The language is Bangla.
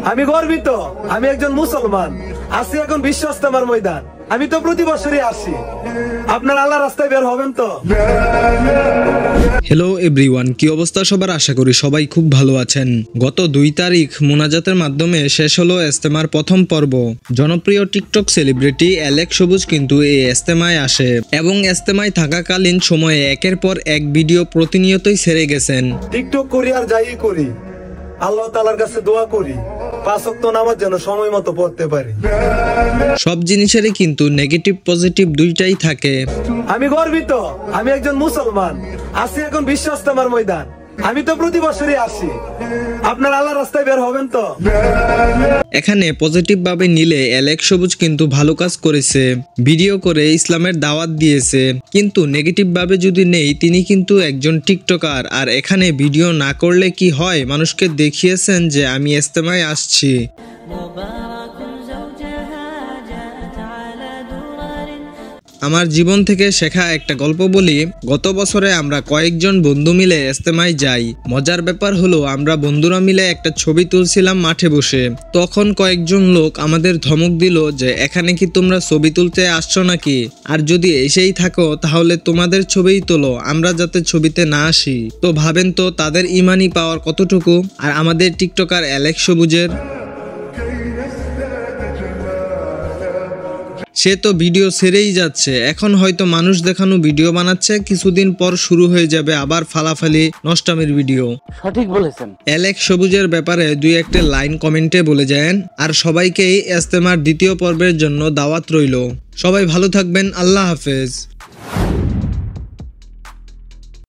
আমি গর্বিত, আমি একজন মুসলমান, আছি এখন বিশ্ব ইজতেমার ময়দান। আমি তো প্রতি বছরই আসি। আপনার আল্লাহ রাস্তায় বের হবেন তো? হ্যালো এভরিওয়ান, কি অবস্থা সবার? আশা করি সবাই খুব ভালো আছেন। গত 2 তারিখ মোনাজাতের মাধ্যমে শেষ হলো ইজতেমার প্রথম পর্ব। জনপ্রিয় টিকটক সেলিব্রিটি অ্যালেক্স সবুজ কিন্তু এই ইজতেমায় আসে এবং ইজতেমায় থাকাকালীন সময়ে একের পর এক ভিডিও প্রতিনিয়তই ছেড়ে গেছেন। টিকটক করি আর যাই করি, আল্লাহ তাআলার কাছে দোয়া করি 5 ওয়াক্ত নামাজ যেন সময় মতো পড়তে পারি। সব জিনিসেরই কিন্তু নেগেটিভ পজিটিভ দুইটাই থাকে। আমি গর্বিত, আমি একজন মুসলমান, আছি এখন বিশ্ব ইজতেমার ময়দান। আমি তো প্রতি বছরই আসি। আপনার আল্লাহ রাস্তায় বের হবেন তো? এখানে পজিটিভ ভাবে নিলে অ্যালেক্স সবুজ কিন্তু ভালো কাজ করেছে, ভিডিও করে ইসলামের দাওয়াত দিয়েছে। কিন্তু নেগেটিভ ভাবে যদি নেই, তিনি কিন্তু একজন টিকটকার, আর এখানে ভিডিও না করলে কি হয়, মানুষকে দেখিয়েছেন যে আমি ইজতেমায় আসছি। আমার জীবন থেকে শেখা একটা গল্প বলি। গত বছরে আমরা কয়েকজন বন্ধু মিলে ইজতেমায় যাই। মজার ব্যাপার হলো, আমরা বন্ধুরা মিলে একটা ছবি তুলছিলাম মাঠে বসে। তখন কয়েকজন লোক আমাদের ধমক দিল যে এখানে কি তোমরা ছবি তুলতে আসছো নাকি, আর যদি এসেই থাকো তাহলে তোমাদের ছবিই তোলো, আমরা যাতে ছবিতে না আসি। তো ভাবেন তো তাদের ইমানি পাওয়ার কতটুকু, আর আমাদের টিকটকার অ্যালেক্স সবুজের। সে তো ভিডিও ছেড়েই যাচ্ছে, এখন হয়তো মানুষ দেখানো ভিডিও বানাচ্ছে, কিছুদিন পর শুরু হয়ে যাবে আবার ফালাফালি নষ্টামির ভিডিও। সঠিক বলেছেন। অ্যালেক্স সবুজের ব্যাপারে 2-1 লাইন কমেন্টে বলে যান। আর সবাইকেই ইজতেমার দ্বিতীয় পর্বের জন্য দাওয়াত রইল। সবাই ভালো থাকবেন, আল্লাহ হাফেজ।